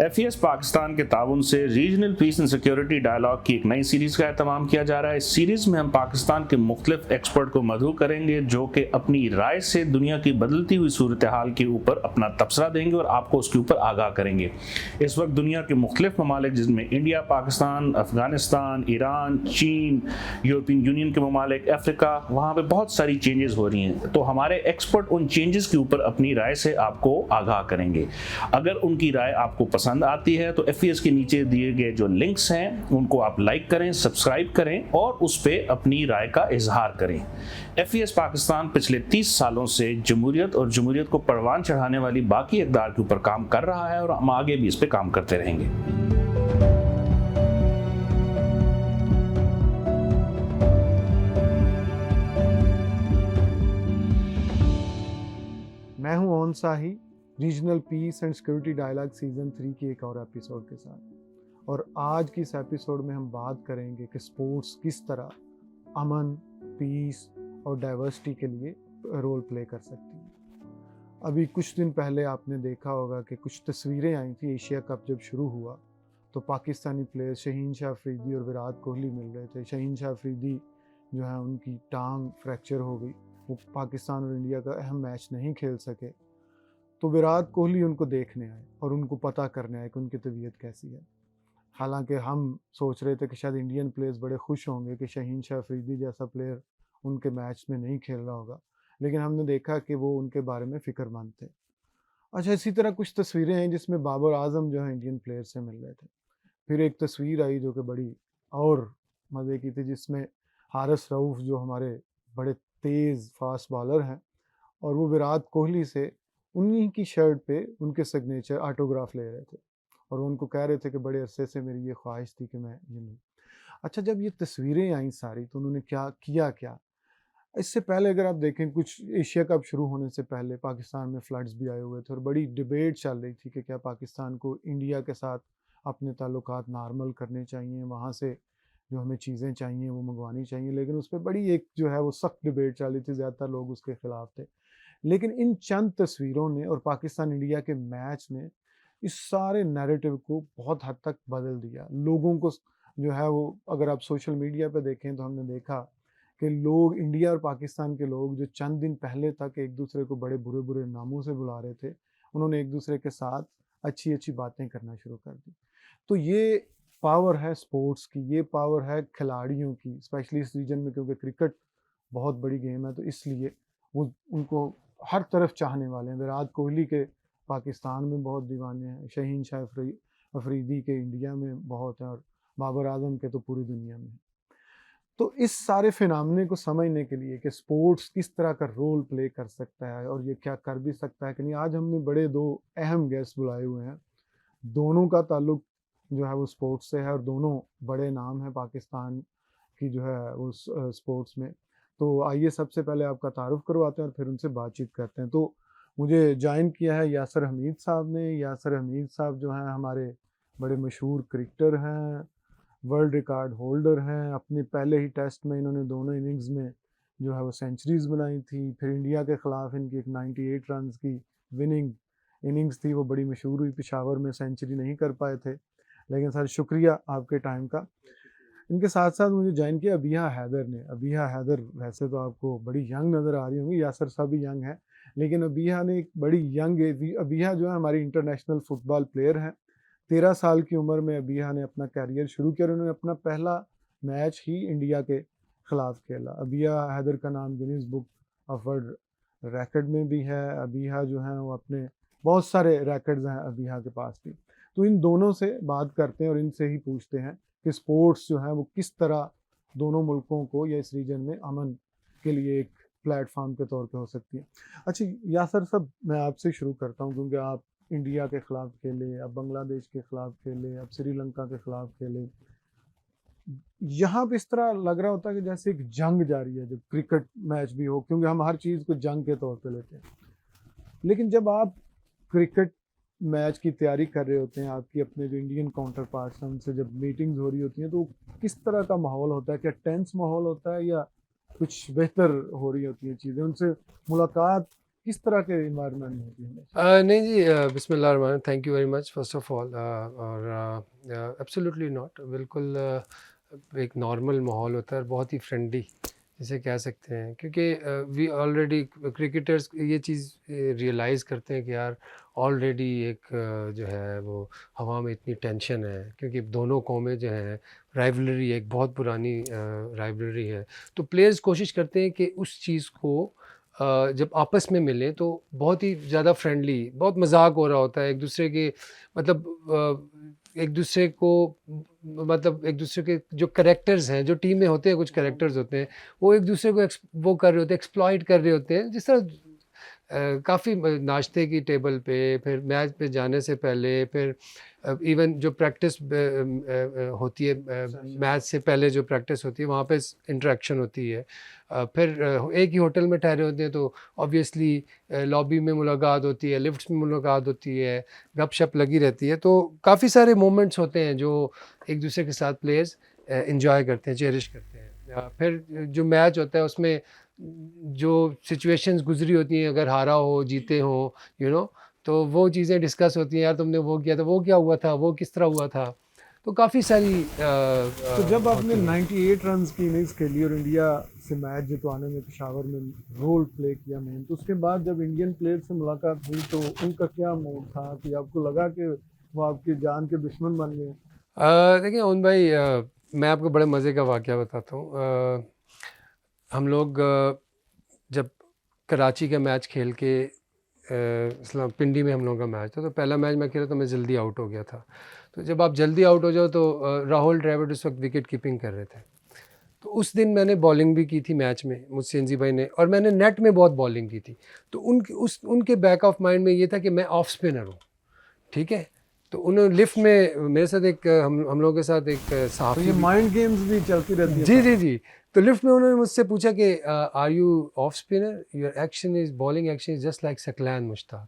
FES Pakistan के ताउन से regional peace and security dialogue की एक नई सीरीज का एहतमाम किया जा रहा है। इस सीरीज में हम पाकिस्तान के मुख्तलिफ एक्सपर्ट को मदऊ करेंगे जो कि अपनी राय से दुनिया की बदलती हुई सूरत हाल के ऊपर अपना तबसरा देंगे और आपको उसके ऊपर आगाह करेंगे। इस वक्त दुनिया के मुख्तलिफ ममालिक जिसमें इंडिया, पाकिस्तान, अफगानिस्तान, ईरान, चीन, यूरोपियन यूनियन के ममालिक, अफ्रीका, वहाँ पर बहुत सारी चेंजेस हो रही हैं। तो हमारे एक्सपर्ट उन चेंजेस के ऊपर अपनी राय से आपको आगाह करेंगे। अगर उनकी राय आपको पसंद आती है तो FES के नीचे दिए गए जो लिंक्स हैं उनको आप लाइक करें, सब्सक्राइब करें और उस पर अपनी राय का इजहार करें। FES पाकिस्तान पिछले 30 सालों से जमहूरियत और जमहूरियत को परवान चढ़ाने वाली बाकी इक़दार के ऊपर काम कर रहा है और हम आगे भी इस पर काम करते रहेंगे। मैं हूं Aun Shahi, regional peace and security dialogue season 3 की एक और एपिसोड के साथ। और आज की इस एपिसोड में हम बात करेंगे कि स्पोर्ट्स किस तरह अमन, पीस और डाइवर्सिटी के लिए रोल प्ले कर सकती है। अभी कुछ दिन पहले आपने देखा होगा कि कुछ तस्वीरें आई थी। एशिया कप जब शुरू हुआ तो पाकिस्तानी प्लेयर शहीन शाह अफरीदी और विराट कोहली मिल रहे थे। शहीन शाह अफरीदी जो है उनकी टांग फ्रैक्चर हो गई, वो पाकिस्तान और इंडिया का अहम मैच नहीं खेल सके। तो विराट कोहली उनको देखने आए और उनको पता करने आए कि उनकी तबीयत कैसी है। हालांकि हम सोच रहे थे कि शायद इंडियन प्लेयर्स बड़े खुश होंगे कि शहीन शाह अफरीदी जैसा प्लेयर उनके मैच में नहीं खेल रहा होगा, लेकिन हमने देखा कि वो उनके बारे में फ़िक्रमंद थे। अच्छा, इसी तरह कुछ तस्वीरें हैं जिसमें बाबर आजम जो है इंडियन प्लेयर से मिल रहे थे। फिर एक तस्वीर आई जो कि बड़ी और मज़े की थी, जिसमें हारिस रऊफ़ जो हमारे बड़े तेज़ फास्ट बॉलर हैं और वो विराट कोहली से उन्हीं की शर्ट पे उनके सिग्नेचर ऑटोग्राफ ले रहे थे और उनको कह रहे थे कि बड़े अरसे से मेरी ये ख्वाहिश थी कि मैं ये लूँ। अच्छा, जब ये तस्वीरें आई सारी तो उन्होंने क्या, इससे पहले अगर आप देखें, कुछ एशिया कप शुरू होने से पहले पाकिस्तान में फ्लड्स भी आए हुए थे और बड़ी डिबेट चल रही थी कि क्या पाकिस्तान को इंडिया के साथ अपने ताल्लुकात नॉर्मल करने चाहिए, वहाँ से जो हमें चीज़ें चाहिए वो मंगवानी चाहिए। लेकिन उस पर बड़ी एक जो है वो सख्त डिबेट चल रही थी, ज़्यादातर लोग उसके ख़िलाफ़ थे। लेकिन इन चंद तस्वीरों ने और पाकिस्तान इंडिया के मैच ने इस सारे नैरेटिव को बहुत हद तक बदल दिया। लोगों को जो है वो, अगर आप सोशल मीडिया पे देखें तो हमने देखा कि लोग, इंडिया और पाकिस्तान के लोग जो चंद दिन पहले तक एक दूसरे को बड़े बुरे बुरे नामों से बुला रहे थे, उन्होंने एक दूसरे के साथ अच्छी अच्छी बातें करना शुरू कर दी। तो ये पावर है स्पोर्ट्स की, ये पावर है खिलाड़ियों की, स्पेशली इस रीजन में, क्योंकि क्रिकेट बहुत बड़ी गेम है तो इसलिए वो उनको हर तरफ चाहने वाले हैं। विराट कोहली के पाकिस्तान में बहुत दीवाने हैं, शहीन शाह अफरीदी के इंडिया में बहुत है और बाबर आजम के तो पूरी दुनिया में। तो इस सारे फिनोमेना को समझने के लिए कि स्पोर्ट्स किस तरह का रोल प्ले कर सकता है और ये क्या कर भी सकता है कि नहीं, आज हमने बड़े दो अहम गेस्ट बुलाए हुए हैं। दोनों का ताल्लुक जो है वो स्पोर्ट्स से है और दोनों बड़े नाम हैं पाकिस्तान की जो है उस स्पोर्ट्स में। तो आइए सबसे पहले आपका तारुफ करवाते हैं और फिर उनसे बातचीत करते हैं। तो मुझे ज्वाइन किया है यासर हमीद साहब ने। यासर हमीद साहब जो हैं हमारे बड़े मशहूर क्रिकेटर हैं, वर्ल्ड रिकॉर्ड होल्डर हैं। अपने पहले ही टेस्ट में इन्होंने दोनों इनिंग्स में जो है वो सेंचुरीज बनाई थी। फिर इंडिया के ख़िलाफ़ इनकी एक 98 रन की विनिंग इनिंग्स थी, वो बड़ी मशहूर हुई। पेशावर में सेंचुरी नहीं कर पाए थे, लेकिन सर शुक्रिया आपके टाइम का। इनके साथ साथ मुझे ज्वाइन किया अबिहा हैदर ने। अबिहा हैदर वैसे तो आपको बड़ी यंग नज़र आ रही होंगी, यासर साहब भी यंग है, लेकिन अबिहा ने एक बड़ी यंग एज, अबिहा जो है हमारी इंटरनेशनल फुटबॉल प्लेयर हैं। 13 साल की उम्र में अबिहा ने अपना कैरियर शुरू किया और उन्होंने अपना पहला मैच ही इंडिया के ख़िलाफ़ खेला। अबिहा हैदर का नाम Guinness book of world record में भी है। अबिहा जो हैं वो अपने बहुत सारे रिकॉर्ड्स हैं अबिहा के पास भी। तो इन दोनों से बात करते हैं और इनसे ही पूछते हैं कि स्पोर्ट्स जो है वो किस तरह दोनों मुल्कों को या इस रीजन में अमन के लिए एक प्लेटफॉर्म के तौर पे हो सकती है। अच्छा यासर साहब, मैं आपसे शुरू करता हूँ क्योंकि आप इंडिया के ख़िलाफ़ खेले, अब बांग्लादेश के ख़िलाफ़ खेले, अब श्रीलंका के ख़िलाफ़ खेले। यहाँ पे इस तरह लग रहा होता है कि जैसे एक जंग जारी है, जब क्रिकेट मैच भी हो, क्योंकि हम हर चीज़ को जंग के तौर पे लेते हैं। लेकिन जब आप क्रिकेट मैच की तैयारी कर रहे होते हैं, आपकी अपने जो इंडियन काउंटर पार्ट्स हैं उनसे जब मीटिंग्स हो रही होती हैं, तो किस तरह का माहौल होता है? क्या टेंस माहौल होता है या कुछ बेहतर हो रही होती हैं चीज़ें? उनसे मुलाकात किस तरह के इन्वायरमेंट में होती है? नहीं जी, बिस्मिल्लाह रहमान, thank you very much first of all. और एब्सोल्युटली नॉट, बिल्कुल एक नॉर्मल माहौल होता है और बहुत ही फ्रेंडली जिसे कह सकते हैं, क्योंकि वी ऑलरेडी क्रिकेटर्स ये चीज़ रियलाइज़ करते हैं कि यार ऑलरेडी एक जो है वो हवा में इतनी टेंशन है, क्योंकि दोनों कौमें जो हैं राइवलरी, एक बहुत पुरानी राइवलरी है। तो प्लेयर्स कोशिश करते हैं कि उस चीज़ को जब आपस में मिलें तो बहुत ही ज़्यादा फ्रेंडली, बहुत मजाक हो रहा होता है एक दूसरे के, मतलब एक दूसरे को, मतलब एक दूसरे के जो करेक्टर्स हैं, जो टीम में होते हैं कुछ करेक्टर्स होते हैं, वो एक दूसरे को वो कर रहे होते हैं, एक्सप्लॉइट कर रहे होते हैं, जिस तरह काफ़ी नाश्ते की टेबल पे, फिर मैच पे जाने से पहले, फिर इवन जो प्रैक्टिस होती है, मैच से पहले जो प्रैक्टिस होती है वहाँ पे इंटरेक्शन होती है। फिर एक ही होटल में ठहरे होते हैं तो ऑब्वियसली लॉबी में मुलाकात होती है, लिफ्ट्स में मुलाकात होती है, गपशप लगी रहती है। तो काफ़ी सारे मोमेंट्स होते हैं जो एक दूसरे के साथ प्लेयर्स इंजॉय करते हैं, चेरिश करते हैं। फिर जो मैच होता है उसमें जो सिचुएशंस गुजरी होती हैं, अगर हारा हो जीते हो, तो वो चीज़ें डिस्कस होती हैं, यार तुमने वो किया था, वो क्या हुआ था, वो किस तरह हुआ था। तो काफ़ी सारी तो जब आपने होती हैं। 98 रन की इनिंग्स खेली और इंडिया से मैच जितवाने में पेशावर में रोल प्ले किया मेन, तो उसके बाद जब इंडियन प्लेयर से मुलाकात हुई तो उनका क्या मूड था कि आपको लगा कि वो आपकी जान के दुश्मन बन गए? देखिए ओन भाई, मैं आपको बड़े मज़े का वाक़या बताता हूँ। हम लोग जब कराची का मैच खेल के इस्लाम पिंडी में हम लोगों का मैच था, तो पहला मैच मैं खेला तो मैं जल्दी आउट हो गया था। तो जब आप जल्दी आउट हो जाओ तो राहुल द्रविड़ उस वक्त विकेट कीपिंग कर रहे थे। तो उस दिन मैंने बॉलिंग भी की थी मैच में, मुझसे एनजी भाई ने, और मैंने नेट में बहुत बॉलिंग की थी। तो उनके बैक ऑफ माइंड में ये था कि मैं ऑफ स्पिनर हूँ, ठीक है। तो उन्होंने लिफ्ट में मेरे साथ एक हम लोगों के साथ एक तो सहाफ़ी ये भी, माइंड गेम्स भी चलती रहती है जी साथ? जी जी। तो लिफ्ट में उन्होंने मुझसे पूछा कि are you off spinner, your action is bowling action is just like Saqlain Mushtaq.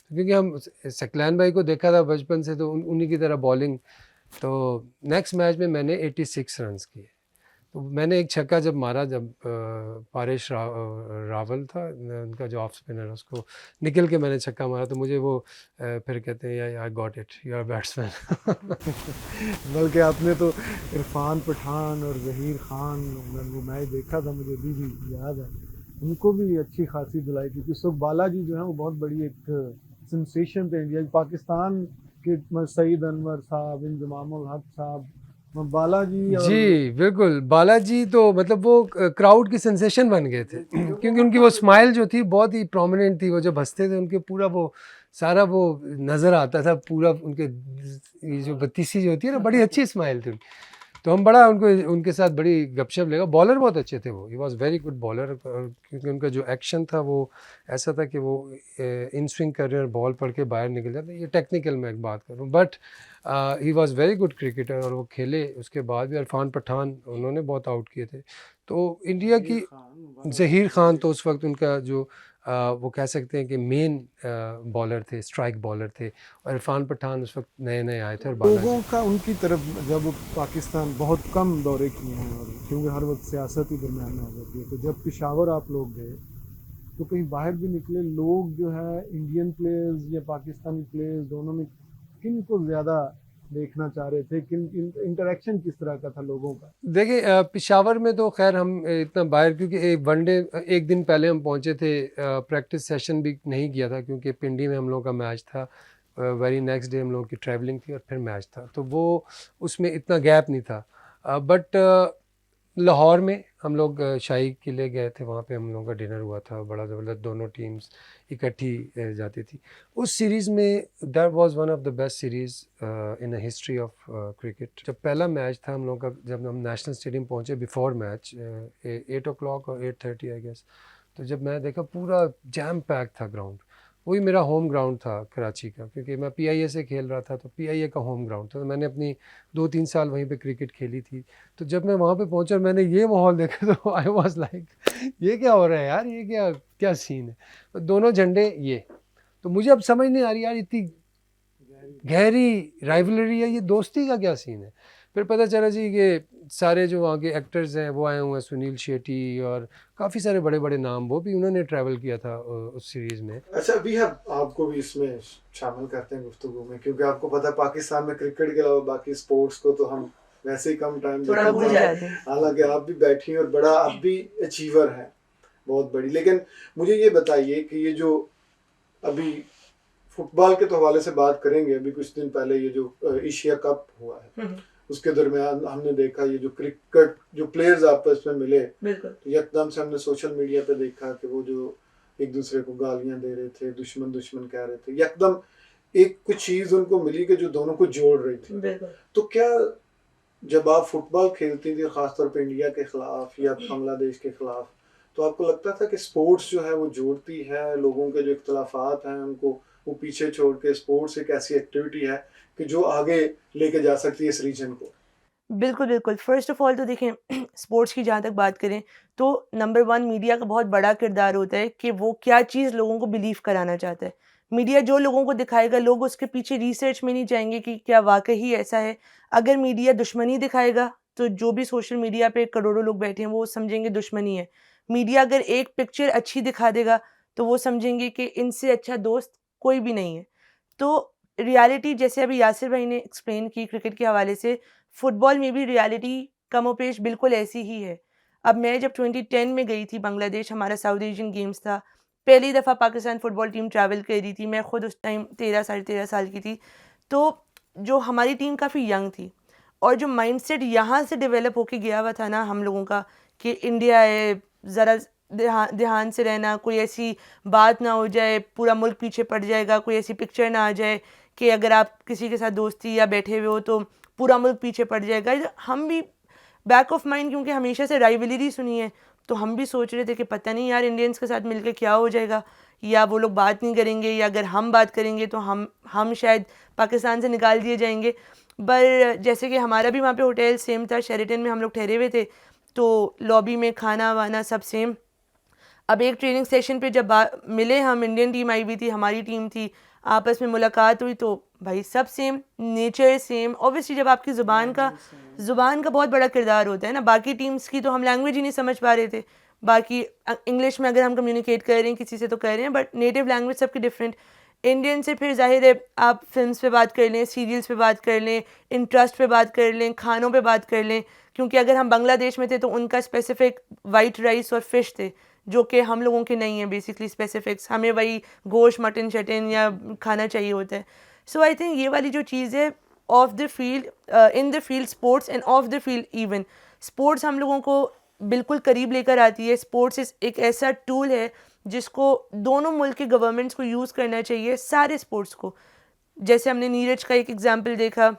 क्योंकि हम सकलैन भाई को देखा था बचपन से, तो उन्हीं की तरह बॉलिंग। तो नेक्स्ट मैच में मैंने 86 रन्स किए। तो मैंने एक छक्का जब मारा, जब पारेश रावल था उनका जो ऑफ स्पिनर, उसको निकल के मैंने छक्का मारा, तो मुझे वो फिर कहते हैं I got it, you are batsman. बल्कि आपने तो इरफान पठान और जहीर खान, वो मैच देखा था, मुझे अभी भी याद है, उनको भी अच्छी खासी दिलाई, क्योंकि उस वक्त बालाजी जो है वो बहुत बड़ी एक सेंसेशन थे इंडिया पाकिस्तान के। सईद अनवर साहब, इंजमाम उल हक साहब, बालाजी और जी बिल्कुल, बालाजी तो मतलब वो क्राउड की सेंसेशन बन गए थे क्योंकि उनकी वो स्माइल जो थी बहुत ही प्रोमिनेंट थी। वो जब हंसते थे उनके पूरा वो सारा वो नज़र आता था, पूरा उनके ये जो बत्तीसी जो होती है ना, बड़ी अच्छी स्माइल थी। तो हम बड़ा उनको उनके साथ बड़ी गपशप लेगा। बॉलर बहुत अच्छे थे वो, he was very good bowler, क्योंकि उनका जो एक्शन था वो ऐसा था कि वो इन स्विंग कर रहे हैं और बॉल पढ़ के बाहर निकल जाते। ये टेक्निकल मैं एक बात कर रहा हूँ, but he was very good cricketer. और वो खेले, उसके बाद भी इरफान पठान उन्होंने बहुत आउट किए थे। तो इंडिया की ज़हीर खान तो उस वक्त उनका जो वो कह सकते हैं कि मेन बॉलर थे, स्ट्राइक बॉलर थे। और इरफान पठान उस वक्त नए नए आए थे। और लोगों का उनकी तरफ, जब पाकिस्तान बहुत कम दौरे किए हैं, और क्योंकि हर वक्त सियासत ही दरम्यान में आ जाती है, तो जब पेशावर आप लोग गए तो कहीं बाहर भी निकले, लोग जो है इंडियन प्लेयर्स या पाकिस्तानी प्लेयर्स दोनों में किन को ज़्यादा देखना चाह रहे थे, किन इंटरेक्शन किस तरह का था लोगों का? देखिए पेशावर में तो खैर हम इतना बाहर, क्योंकि एक वनडे एक दिन पहले हम पहुंचे थे, प्रैक्टिस सेशन भी नहीं किया था क्योंकि पिंडी में हम लोगों का मैच था। वेरी नेक्स्ट डे हम लोगों की ट्रैवलिंग थी और फिर मैच था, तो वो उसमें इतना गैप नहीं था। बट लाहौर में हम लोग शाही किले गए थे, वहाँ पे हम लोगों का डिनर हुआ था, बड़ा ज़बरदस्त, दोनों टीम्स इकट्ठी जाती थी। उस सीरीज़ में that was one of the best series in the history of cricket. जब पहला मैच था हम लोगों का, जब हम नेशनल स्टेडियम पहुँचे बिफोर मैच 8 o'clock और 8:30 आई गेस, तो जब मैं देखा पूरा जैम पैक था ग्राउंड। वही मेरा होम ग्राउंड था कराची का, क्योंकि मैं पीआईए से खेल रहा था, तो पीआईए का होम ग्राउंड था, तो मैंने अपनी 2-3 साल वहीं पे क्रिकेट खेली थी। तो जब मैं वहाँ पे पहुँचा और मैंने ये माहौल देखा तो आई वाज लाइक ये क्या हो रहा है यार, ये क्या क्या सीन है। तो दोनों झंडे ये, तो मुझे अब समझ नहीं आ रही यार, इतनी गहरी राइवलरी है, ये दोस्ती का क्या सीन है। फिर पता चला जी कि सारे जो वहाँ के एक्टर्स हैं वो आए हुए हैं, सुनील शेट्टी और काफ़ी सारे बड़े बड़े नाम, वो भी उन्होंने ट्रैवल किया था उस सीरीज़ में। अच्छा, अभी हम आपको भी इसमें शामिल करते हैं गुफ्तगू में, क्योंकि आपको पता है पाकिस्तान में क्रिकेट के अलावा बाकी स्पोर्ट्स को तो हम वैसे ही कम टाइम थोड़ा भूल जाते हैं। हालांकि आप भी बैठी हैं और बड़ा आप भी अचीवर हैं, बहुत बड़ी। लेकिन मुझे ये बताइए कि ये जो अभी फुटबॉल के तो हवाले से बात करेंगे, अभी कुछ दिन पहले ये जो एशिया कप हुआ है उसके दरमियान हमने देखा ये जो क्रिकेट जो प्लेयर्स आपस में मिले, बिल्कुल तो एकदम से हमने सोशल मीडिया पे देखा कि वो जो एक दूसरे को गालियां दे रहे थे, दुश्मन दुश्मन कह रहे थे, एकदम एक कुछ चीज उनको मिली कि जो दोनों को जोड़ रही थी। बिल्कुल। तो क्या जब आप फुटबॉल खेलती थी खासतौर पे इंडिया के खिलाफ या बांग्लादेश के खिलाफ, तो आपको लगता था कि स्पोर्ट्स जो है वो जोड़ती है, लोगों के जो इख्तलाफात हैं उनको वो पीछे छोड़ के स्पोर्ट्स एक ऐसी एक्टिविटी है कि जो आगे लेके जा सकती है इस रीजन को? बिल्कुल, बिल्कुल। फ़र्स्ट ऑफ़ ऑल तो देखें स्पोर्ट्स की जहाँ तक बात करें तो नंबर 1 मीडिया का बहुत बड़ा किरदार होता है कि वो क्या चीज़ लोगों को बिलीव कराना चाहता है। मीडिया जो लोगों को दिखाएगा, लोग उसके पीछे रिसर्च में नहीं जाएँगे कि क्या वाक़ई ऐसा है। अगर मीडिया दुश्मनी दिखाएगा तो जो भी सोशल मीडिया पे करोड़ों लोग बैठे हैं वो समझेंगे दुश्मनी है। मीडिया अगर एक पिक्चर अच्छी दिखा देगा तो वो समझेंगे कि इनसे अच्छा दोस्त कोई भी नहीं है। तो रियलिटी जैसे अभी यासिर भाई ने एक्सप्लेन की क्रिकेट के हवाले से, फुटबॉल में भी रियलिटी कमोपेश बिल्कुल ऐसी ही है। अब मैं जब 2010 में गई थी बांग्लादेश, हमारा साउथ एशियन गेम्स था। पहली दफ़ा पाकिस्तान फुटबॉल टीम ट्रैवल कर रही थी। मैं खुद उस टाइम 13 साढ़े 13 साल की थी। तो जो हमारी टीम काफ़ी यंग थी और जो माइंडसेट यहाँ से डेवलप होके गया हुआ था ना हम लोगों का कि इंडिया है, ज़रा ध्यान से रहना, कोई ऐसी बात ना हो जाए, पूरा मुल्क पीछे पड़ जाएगा, कोई ऐसी पिक्चर ना आ जाए कि अगर आप किसी के साथ दोस्ती या बैठे हुए हो तो पूरा मुल्क पीछे पड़ जाएगा। हम भी बैक ऑफ माइंड क्योंकि हमेशा से राइवलरी सुनी है, तो हम भी सोच रहे थे कि पता नहीं यार इंडियंस के साथ मिलके क्या हो जाएगा, या वो लोग बात नहीं करेंगे, या अगर हम बात करेंगे तो हम शायद पाकिस्तान से निकाल दिए जाएंगे। पर जैसे कि हमारा भी वहाँ पे होटल सेम था, शेरेटन में हम लोग ठहरे हुए थे, तो लॉबी में खाना वाना सब सेम। अब एक ट्रेनिंग सेशन पे जब मिले हम, इंडियन टीम आई हुई थी, हमारी टीम थी, आपस में मुलाकात हुई तो भाई सब सेम, नेचर सेम। ऑब्वियसली जब आपकी ज़ुबान का बहुत बड़ा किरदार होता है ना, बाकी टीम्स की तो हम लैंग्वेज ही नहीं समझ पा रहे थे। बाकी इंग्लिश में अगर हम कम्युनिकेट कर रहे हैं किसी से तो कर रहे हैं, बट नेटिव लैंग्वेज सबकी डिफरेंट। इंडियन से फिर जाहिर है आप फिल्म्स पे बात कर लें, सीरियल्स पे बात कर लें, इंटरेस्ट पे बात कर लें, खानों पे बात कर लें, क्योंकि अगर हम बांग्लादेश में थे तो उनका स्पेसिफिक वाइट राइस और फ़िश थे जो कि हम लोगों के नहीं है बेसिकली स्पेसिफिक्स। हमें वही गोश्त मटन शटन या खाना चाहिए होता है। सो आई थिंक ये वाली जो चीज़ है of the field, in the field sports end of the field even, sports हम लोगों को बिल्कुल करीब लेकर आती है। स्पोर्ट्स एक ऐसा टूल है जिसको दोनों मुल्क के गवर्नमेंट्स को यूज़ करना चाहिए, सारे स्पोर्ट्स को। जैसे हमने नीरज का एक एग्जाम्पल देखा,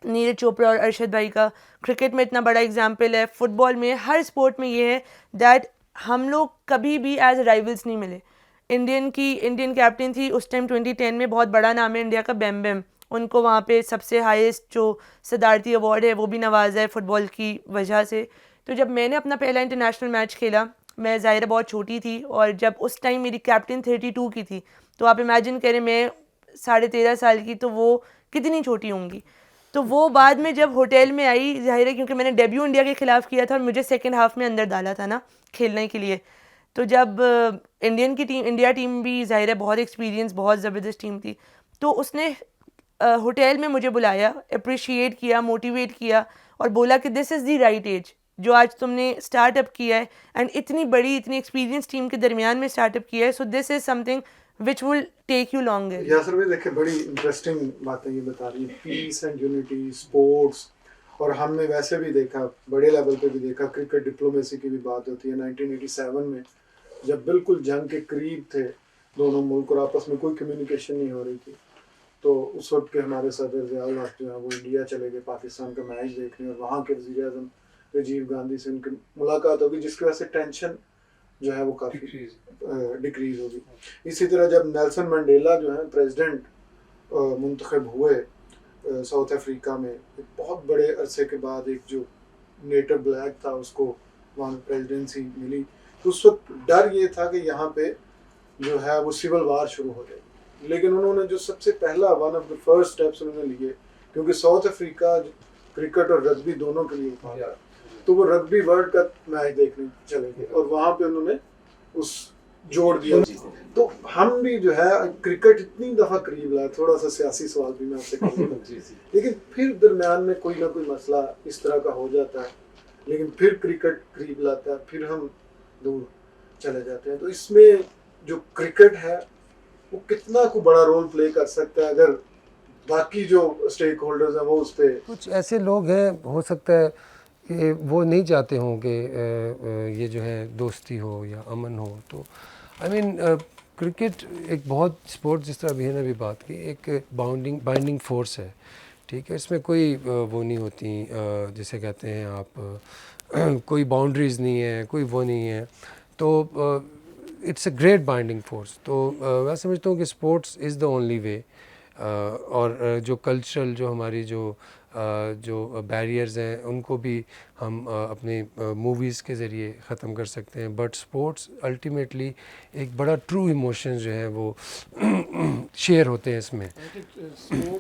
नीरज चोपड़ा और अरशद भाई का, क्रिकेट में इतना बड़ा एग्जाम्पल है, फुटबॉल में, हर स्पोर्ट में ये है दैट हम लोग कभी भी एज राइवल्स नहीं मिले। इंडियन कैप्टन थी उस टाइम 2010 में, बहुत बड़ा नाम है इंडिया का, बैम बैम, उनको वहाँ पे सबसे हाईएस्ट जो सदारती अवार्ड है वो भी नवाजा है फुटबॉल की वजह से। तो जब मैंने अपना पहला इंटरनेशनल मैच खेला, मैं ज़ाहिर बहुत छोटी थी, और जब उस टाइम मेरी कैप्टन 32 की थी, तो आप इमेजिन करें मैं 13.5 साल की, तो वो कितनी छोटी होंगी। तो वो बाद में जब होटल में आई, ज़ाहिर है क्योंकि मैंने डेब्यू इंडिया के ख़िलाफ़ किया था और मुझे सेकंड हाफ़ में अंदर डाला था ना खेलने के लिए, तो जब इंडिया टीम भी ज़ाहिर है बहुत एक्सपीरियंस, बहुत ज़बरदस्त टीम थी, तो उसने होटल में मुझे बुलाया, अप्रिशिएट किया, मोटिवेट किया और बोला कि this is the right age जो आज तुमने स्टार्टअप किया है, एंड इतनी बड़ी इतनी एक्सपीरियंस टीम के दरमियान में स्टार्टअप किया है, so this is something which will take you longer. Yasir भाई देखिए, बड़ी इंटरेस्टिंग बातें ये बता रही है, पीस एंड यूनिटी, स्पोर्ट्स, और हमने वैसे भी देखा, बड़े लेवल पे भी देखा, क्रिकेट डिप्लोमेसी की भी बात होती है। 1987 में जब बिल्कुल जंग के करीब थे दोनों मुल्क और आपस में कोई कम्युनिकेशन नहीं हो रही थी, तो उस वक्त के हमारे सदर ज़ियाउल हक जो है वो इंडिया चले गए पाकिस्तान का मैच देखने, और वहाँ के वज़ीर आज़म राजीव गांधी से उनकी मुलाकात होगी, जिसकी वजह से टेंशन जो है वो काफ़ी डिक्रीज होगी। इसी तरह जब नेल्सन मंडेला जो है प्रेसिडेंट मुंतखब हुए साउथ अफ्रीका में, एक बहुत बड़े अरसे के बाद एक जो नेटिव ब्लैक था उसको वहाँ प्रेसिडेंसी मिली, तो उस वक्त डर ये था कि यहाँ पे जो है वो सिविल वार शुरू हो जाएगी। लेकिन उन्होंने जो सबसे पहला one of the first steps उन्होंने लिए, क्योंकि साउथ अफ्रीका क्रिकेट और रग्बी दोनों के लिए था, तो वो रग्बी वर्ल्ड कप मैच देखने चले गए और वहाँ पे उन्होंने उस जोड़ दिया। तो हम भी जो है क्रिकेट इतनी दफ़ा करीब लाए, थोड़ा सा सियासी सवाल भी मैं आपसे करूँगा, लेकिन फिर दरमियान में कोई ना कोई मसला इस तरह का हो जाता है, लेकिन फिर क्रिकेट करीब लाता है, फिर हम दूर चले जाते हैं। तो इसमें जो क्रिकेट है वो कितना को बड़ा रोल प्ले कर सकता है अगर बाकी जो स्टेक होल्डर्स हैं वो उस पर। कुछ ऐसे लोग हैं, हो सकता है कि वो नहीं चाहते हों कि ये जो है दोस्ती हो या अमन हो। तो आई मीन क्रिकेट एक बहुत स्पोर्ट, जिस तरह भैया ने भी बात की, एक बाइंडिंग फोर्स है, ठीक है। इसमें कोई वो नहीं होती, जिसे कहते हैं आप कोई बाउंड्रीज़ नहीं है, कोई वो नहीं है। तो it's a great binding force. तो मैं समझता हूँ कि स्पोर्ट्स इज़ द ओनली वे। और जो कल्चरल, जो हमारी जो बैरियर्स हैं, उनको भी हम अपने मूवीज़ के ज़रिए ख़त्म कर सकते हैं। बट स्पोर्ट्स अल्टीमेटली एक बड़ा ट्रू इमोशन जो है वो शेयर होते हैं इसमें।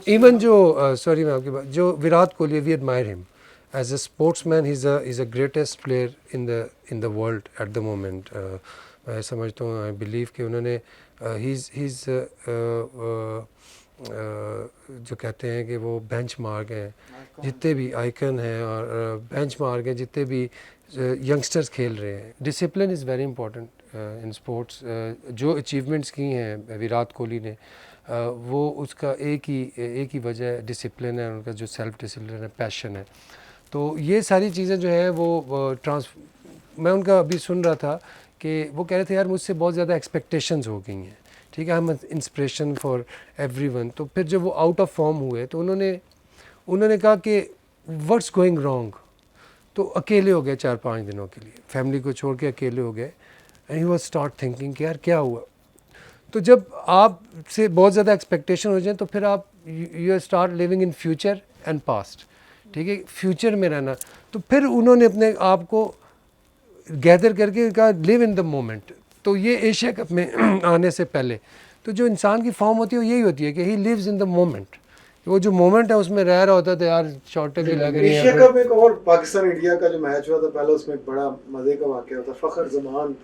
इवन जो सॉरी मैं आपकी बात, जो Virat Kohli, we admire him as a sportsman, he is a greatest player in the world at the moment. मैं समझता हूँ, आई बिलीव कि उन्होंने जो कहते हैं कि वो बेंचमार्क हैं, जितने भी आइकन हैं और बेंचमार्क हैं, जितने भी यंगस्टर्स खेल रहे हैं। Discipline is very important in sports. जो अचीवमेंट्स की हैं विराट कोहली ने, वो उसका एक ही वजह डिसिप्लिन है, उनका जो सेल्फ डिसिप्लिन है, पैशन है। तो ये सारी चीज़ें जो हैं वो मैं उनका अभी सुन रहा था कि वो कह रहे थे यार मुझसे बहुत ज़्यादा एक्सपेक्टेशंस हो गई हैं, ठीक है, I am inspiration for everyone. तो फिर जब वो आउट ऑफ फॉर्म हुए तो उन्होंने कहा कि व्हाट्स गोइंग रॉन्ग। तो अकेले हो गए 4-5 दिनों के लिए, फैमिली को छोड़ के अकेले हो गए। And he was start thinking कि यार क्या हुआ। तो जब आप से बहुत ज़्यादा एक्सपेक्टेशन हो जाए तो फिर आप you start living in future and past, ठीक है, फ्यूचर में रहना। तो फिर उन्होंने अपने आप को गैदर करके कहा लिव इन द मोमेंट। तो ये एशिया कप में आने से पहले तो जो इंसान की फॉर्म होती है वो यही होती है कि he lives in the moment. वो जो मोमेंट है उसमें रह रहा होता था, यार शॉर्टें भी लग रही हैं। एशिया कप में एक और पाकिस्तान इंडिया का जो मैच हुआ था पहले, उसमें एक बड़ा मजे का वाकया होता, फखर जमान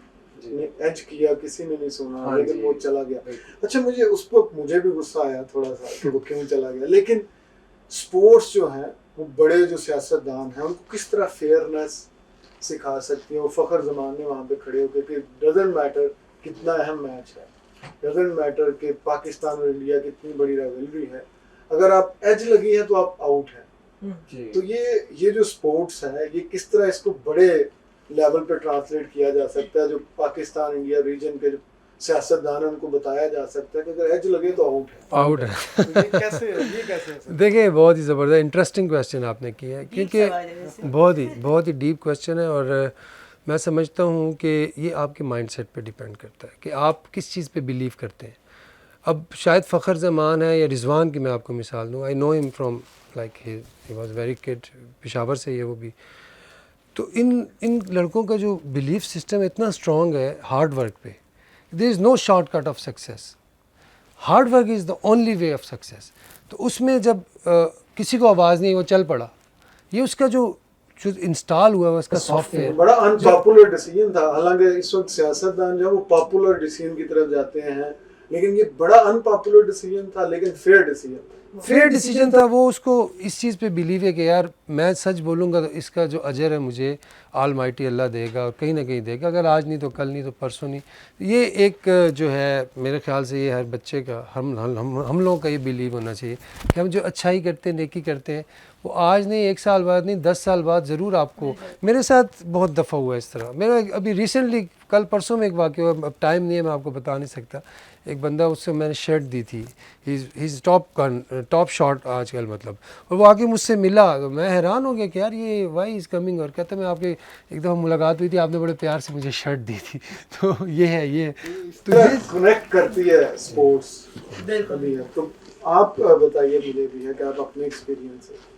ने एज किया, किसी ने नहीं सुना, लेकिन वो चला गया। अच्छा, मुझे भी गुस्सा आया थोड़ा सा कि वो क्यों चला गया। लेकिन स्पोर्ट्स जो है वो बड़े जो सियासतदान हैं उनको किस तरह फेयरनेस सिखा सकती है। वो फखर जमान ने वहाँ पे खड़े होकर कि डजंट मैटर कितना अहम मैच है, डजंट मैटर कि पाकिस्तान और इंडिया की इतनी बड़ी राइवलरी है, अगर आप एज लगी है तो आप आउट हैं। तो ये जो स्पोर्ट्स है, ये किस तरह इसको बड़े लेवल पे ट्रांसलेट किया जा सकता है, जो पाकिस्तान इंडिया रीजन के जो सियासतदान उनको बताया जा सकता है कि अगर एज लगे तो आउट है। तो ये कैसे देखिए, बहुत ही ज़बरदस्त इंटरेस्टिंग क्वेश्चन आपने किया है, क्योंकि बहुत ही डीप क्वेश्चन है। और मैं समझता हूँ कि ये आपके माइंडसेट पे डिपेंड करता है कि आप किस चीज़ पे बिलीव करते हैं। अब शायद फ़खर ज़मान है या रिजवान की मैं आपको मिसाल दूँ, I know him from like he was very kid, Peshawar से ये वो भी। तो इन लड़कों का जो बिलीफ सिस्टम इतना स्ट्रॉन्ग है हार्ड वर्क पे, there is no shortcut of success, hard work is the only way of success. तो उसमें जब किसी को आवाज़ नहीं, वो चल पड़ा, ये उसका जो इंस्टॉल हुआ है उसका सॉफ्टवेयर बड़ा अनपॉपुलर डिसीजन था। हालांकि इस वक्त सियासतदान जो है वो पॉपुलर डिसीजन की तरफ जाते हैं, लेकिन ये बड़ा अनपॉपुलर डिसीजन था, लेकिन फेयर डिसीजन था। वो उसको इस चीज़ पे बिलीव है कि यार मैं सच बोलूँगा तो इसका जो अजर है मुझे ऑलमाइटी अल्लाह देगा, और कहीं ना कहीं देगा, अगर आज नहीं तो कल, नहीं तो परसों नहीं। ये एक जो है मेरे ख्याल से ये हर बच्चे का, हम लोगों का ये बिलीव होना चाहिए कि हम जो अच्छाई करते हैं, नेकी करते हैं, वो आज नहीं, 1 साल बाद नहीं, 10 साल बाद ज़रूर आपको। मेरे साथ बहुत दफ़ा हुआ इस तरह। मेरा अभी रिसेंटली कल परसों में एक वाक़या हुआ, अब टाइम नहीं है, मैं आपको बता नहीं सकता। एक बंदा, उससे मैंने शर्ट दी थी, ही टॉप शॉट आजकल मतलब, और वो आके मुझसे मिला तो मैं हैरान हो गया कि यार ये वाई इज़ कमिंग। और कहता मैं आपके एक दफ़ा मुलाकात हुई थी, आपने बड़े प्यार से मुझे शर्ट दी थी। तो ये है, ये तो ये कनेक्ट करती है स्पोर्ट्स। तो आप बताइए मुझे भी है कि आप अपने एक्सपीरियंस से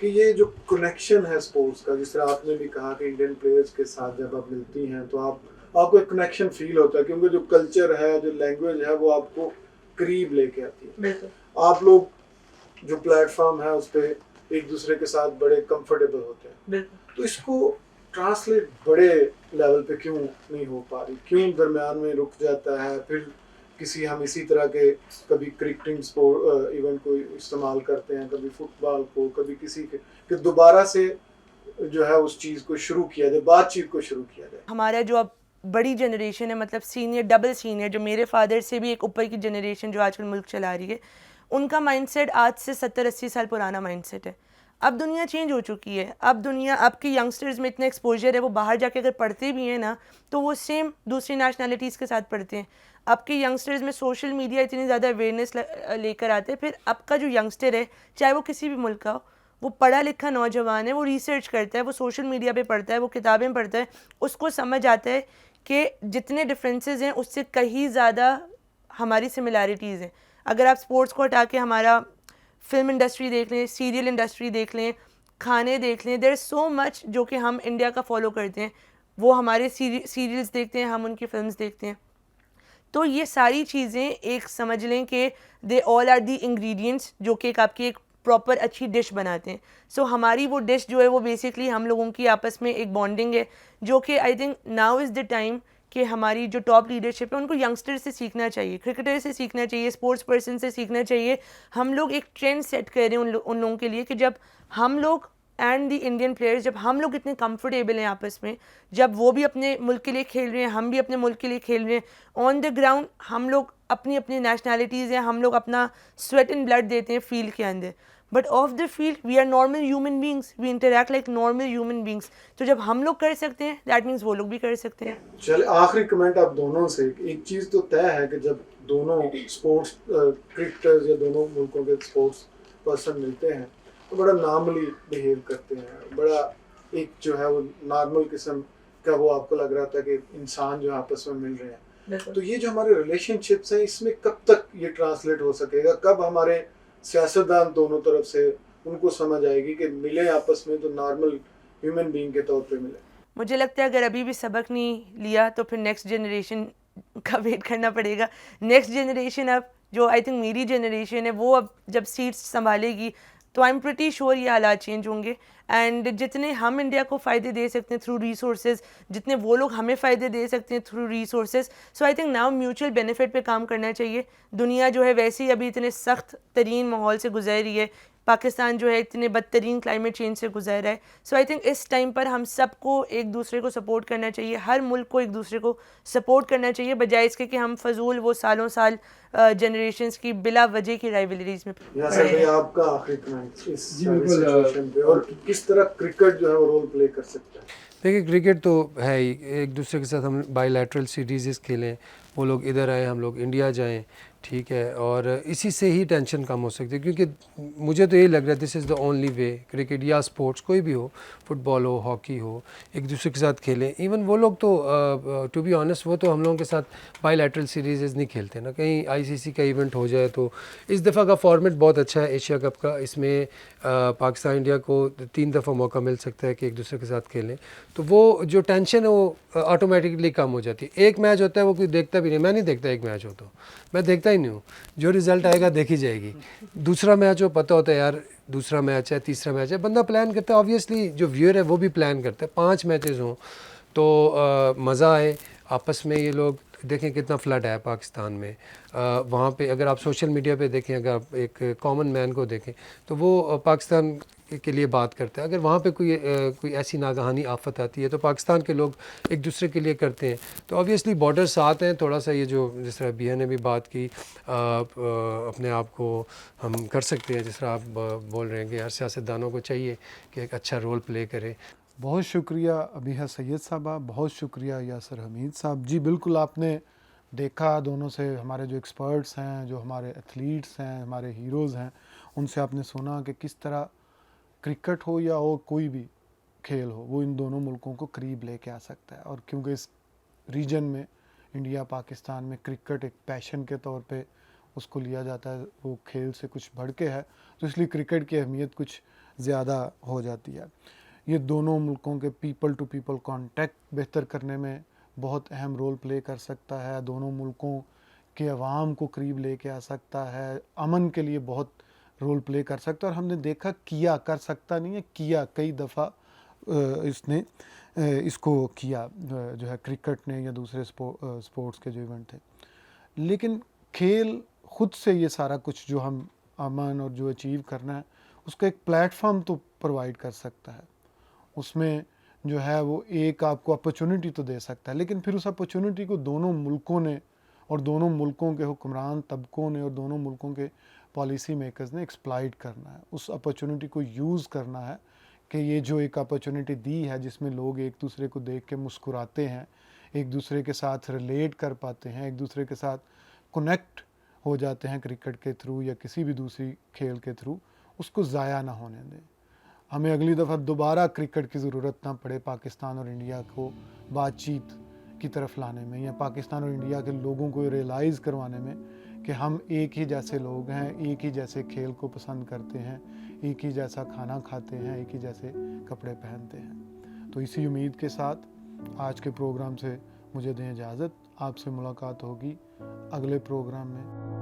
कि ये जो कनेक्शन है स्पोर्ट्स का, जिस तरह आपने भी कहा कि इंडियन प्लेयर्स के साथ जब आप मिलती हैं तो आपको एक कनेक्शन फील होता है, क्योंकि जो कल्चर है, जो लैंग्वेज है, वो आपको करीब लेके आती है। आप लोग जो प्लेटफॉर्म है उस पर एक दूसरे के साथ बड़े कंफर्टेबल होते हैं, बिल्कुल। तो इसको ट्रांसलेट बड़े लेवल पे क्यों नहीं हो पा रही, क्यों दरमियान में रुक जाता है? फिर किसी हम इसी तरह के कभी क्रिकेटिंग स्पोर्ट इवेंट को इस्तेमाल करते हैं, कभी फुटबॉल को, कभी किसी के कि दोबारा से जो है उस चीज़ को शुरू किया जाए, बातचीत को शुरू किया जाए। हमारा जो अब बड़ी जनरेशन है, मतलब सीनियर, डबल सीनियर, जो मेरे फादर से भी एक ऊपर की जनरेशन जो आजकल मुल्क चला रही है, उनका माइंडसेट आज से 70-80 साल पुराना माइंडसेट है। अब दुनिया चेंज हो चुकी है। अब दुनिया, अब के यंगस्टर्स में इतना एक्सपोजर है, वो बाहर जाके अगर पढ़ते भी हैं ना, तो वो सेम दूसरी नेशनैलिटीज़ के साथ पढ़ते हैं। अब के यंगस्टर्स में सोशल मीडिया इतनी ज़्यादा अवेयरनेस लेकर आते हैं। फिर अब का जो यंगस्टर है, चाहे वो किसी भी मुल्क का हो, वो पढ़ा लिखा नौजवान है, वो रिसर्च करता है, वो सोशल मीडिया पे पढ़ता है, वो किताबें पढ़ता है, उसको समझ आता है कि जितने डिफरेंसेस हैं उससे कहीं ज़्यादा हमारी सिमिलैरिटीज़ हैं। अगर आप स्पोर्ट्स को हटा के हमारा फिल्म इंडस्ट्री देख लें, सीरियल इंडस्ट्री देख लें, खाने देख लें, देयर इज़ सो मच जो कि हम इंडिया का फॉलो करते हैं। वो हमारे सीरियल्स देखते हैं, हम उनकी फिल्म्स देखते हैं। तो ये सारी चीज़ें एक समझ लें कि they all are the ingredients जो कि एक आपकी एक प्रॉपर अच्छी डिश बनाते हैं। सो हमारी वो डिश जो है वो बेसिकली हम लोगों की आपस में एक बॉन्डिंग है, जो कि I think now is the time कि हमारी जो टॉप लीडरशिप है उनको यंगस्टर से सीखना चाहिए, क्रिकेटर से सीखना चाहिए, स्पोर्ट्स पर्सन से सीखना चाहिए। हम लोग एक ट्रेंड सेट कर रहे हैं उन लोगों के लिए कि जब हम लोग एंड द इंडियन प्लेयर्स, जब हम लोग इतने कंफर्टेबल हैं आपस में, जब वो भी अपने मुल्क के लिए खेल रहे हैं, हम भी अपने मुल्क के लिए खेल रहे हैं, ऑन द ग्राउंड हम लोग अपनी अपनी नेशनैलिटीज़ हैं, हम लोग अपना स्वेट एंड ब्लड देते हैं फील्ड के अंदर, but off the field we are normal human beings, we interact like normal human beings. तो जब हम लोग कर सकते हैं, दैट मीन्स वो लोग भी कर सकते हैं। चले आखिरी कमेंट आप दोनों से। एक चीज़ तो तय है कि जब दोनों स्पोर्ट्स क्रिकेटर्स या दोनों मुल्कों के स्पोर्ट्स पर्सन मिलते हैं तो बड़ा नॉर्मली बिहेव करते हैं, बड़ा एक जो है वो नॉर्मल किस्म का वो आपको लग रहा था कि इंसान जो आपस में मिल रहे हैं। तो ये जो हमारे रिलेशनशिप्स हैं, इसमें कब तक ये ट्रांसलेट हो सकेगा? कब हमारे सियासतदान दोनों तरफ से उनको समझ आएगी कि मिले आपस में तो नॉर्मल ह्यूमन बीइंग के तौर पे मिले? मुझे लगता है अगर अभी भी सबक नहीं लिया तो फिर नेक्स्ट जनरेशन का वेट करना पड़ेगा। नेक्स्ट जनरेशन, अब जो आई थिंक मेरी जनरेशन है, वो अब जब सीट्स संभालेगी तो आई एम प्रिटी श्योर ये हालात चेंज होंगे। एंड जितने हम इंडिया को फ़ायदे दे सकते हैं थ्रू रिसोर्सेज, जितने वो लोग हमें फ़ायदे दे सकते हैं through resources, so I think now mutual benefit पे काम करना चाहिए। दुनिया जो है वैसे ही अभी इतने सख्त तरीन माहौल से गुजर रही है, पाकिस्तान जो है इतने बदतरीन क्लाइमेट चेंज से गुजर रहा है। सो आई थिंक इस टाइम पर हम सबको एक दूसरे को सपोर्ट करना चाहिए, हर मुल्क को एक दूसरे को सपोर्ट करना चाहिए, बजाय इसके कि हम फजूल वो सालों साल जनरेशंस की बिला वजह की राइवलरीज में यासर भाई, आपका आखिरी कमेंट इस सिचुएशन पे, और किस तरह क्रिकेट जो है वो रोल प्ले कर सकता है? देखिए, क्रिकेट तो है ही, एक दूसरे के साथ हम बायलैटरल सीरीज़ खेलें, वो लोग इधर आए, हम लोग इंडिया जाएं, ठीक है, और इसी से ही टेंशन कम हो सकती है। क्योंकि मुझे तो यही लग रहा है this is the only way, cricket या स्पोर्ट्स कोई भी हो, फुटबॉल हो, हॉकी हो, एक दूसरे के साथ खेलें। इवन वो लोग तो टू बी ऑनेस्ट वो तो हम लोगों के साथ बायलैटरल सीरीज़ नहीं खेलते ना, कहीं आईसीसी का इवेंट हो जाए तो। इस दफ़ा का फॉर्मेट बहुत अच्छा है एशिया कप का, इसमें पाकिस्तान इंडिया को 3 दफ़ा मौका मिल सकता है कि एक दूसरे के साथ खेलें, तो वो जो टेंशन है वो ऑटोमेटिकली कम हो जाती है। एक मैच होता है वो कोई देखता भी नहीं, मैं नहीं देखता एक मैच हो तो, मैं देखता ही नहीं हूँ, जो रिज़ल्ट आएगा देखी जाएगी। दूसरा मैच हो पता होता है यार दूसरा मैच है, तीसरा मैच है, बंदा प्लान करता है, ऑब्वियसली जो व्यूअर है वो भी प्लान करता है। 5 मैचेस हों तो मज़ा आए आपस में। ये लोग देखें कितना फ्लड है पाकिस्तान में, वहाँ पे अगर आप सोशल मीडिया पे देखें, अगर आप एक कॉमन मैन को देखें तो वो पाकिस्तान के लिए बात करता है। अगर वहाँ पे कोई ऐसी नागहानी आफत आती है तो पाकिस्तान के लोग एक दूसरे के लिए करते हैं। तो ऑब्वियसली बॉर्डर साथ हैं, थोड़ा सा ये जो जिस तरह बिया ने भी बात की, अपने आप को हम कर सकते हैं, जिस तरह आप बोल रहे हैं कि यार सियासतदानों को चाहिए कि एक अच्छा रोल प्ले करें। बहुत शुक्रिया अबीहा सैयद साहबा, बहुत शुक्रिया यासर हमीद साहब जी। बिल्कुल आपने देखा दोनों से, हमारे जो एक्सपर्ट्स हैं, जो हमारे एथलीट्स हैं, हमारे हीरोज़ हैं, उनसे आपने सुना कि किस तरह क्रिकेट हो या और कोई भी खेल हो, वो इन दोनों मुल्कों को करीब लेके आ सकता है। और क्योंकि इस रीजन में इंडिया पाकिस्तान में क्रिकेट एक पैशन के तौर पे उसको लिया जाता है, वो खेल से कुछ बढ़ के है, तो इसलिए क्रिकेट की अहमियत कुछ ज़्यादा हो जाती है। ये दोनों मुल्कों के पीपल टू पीपल कांटेक्ट बेहतर करने में बहुत अहम रोल प्ले कर सकता है, दोनों मुल्कों के अवाम को करीब लेके आ सकता है, अमन के लिए बहुत रोल प्ले कर सकता है। और हमने देखा किया, कर सकता नहीं है, किया कई दफ़ा इसने इसको किया, जो है क्रिकेट ने या दूसरे स्पोर्ट्स के जो इवेंट थे। लेकिन खेल खुद से ये सारा कुछ जो हम अमन और जो अचीव करना है उसका एक प्लेटफॉर्म तो प्रोवाइड कर सकता है, उसमें जो है वो एक आपको अपॉर्चुनिटी तो दे सकता है, लेकिन फिर उस अपॉर्चुनिटी को दोनों मुल्कों ने और दोनों मुल्कों के हुक्मरान तबकों ने और दोनों मुल्कों के पॉलिसी मेकर्स ने एक्सप्लॉइट करना है, उस अपॉर्चुनिटी को यूज़ करना है कि ये जो एक अपॉर्चुनिटी दी है जिसमें लोग एक दूसरे को देख के मुस्कुराते हैं, एक दूसरे के साथ रिलेट कर पाते हैं, एक दूसरे के साथ कनेक्ट हो जाते हैं क्रिकेट के थ्रू या किसी भी दूसरी खेल के थ्रू, उसको ज़ाया ना होने दें। हमें अगली दफ़ा दोबारा क्रिकेट की ज़रूरत ना पड़े पाकिस्तान और इंडिया को बातचीत की तरफ लाने में, या पाकिस्तान और इंडिया के लोगों को रियलाइज़ करवाने में कि हम एक ही जैसे लोग हैं, एक ही जैसे खेल को पसंद करते हैं, एक ही जैसा खाना खाते हैं, एक ही जैसे कपड़े पहनते हैं। तो इसी उम्मीद के साथ आज के प्रोग्राम से मुझे दें इजाज़त। आपसे मुलाकात होगी अगले प्रोग्राम में।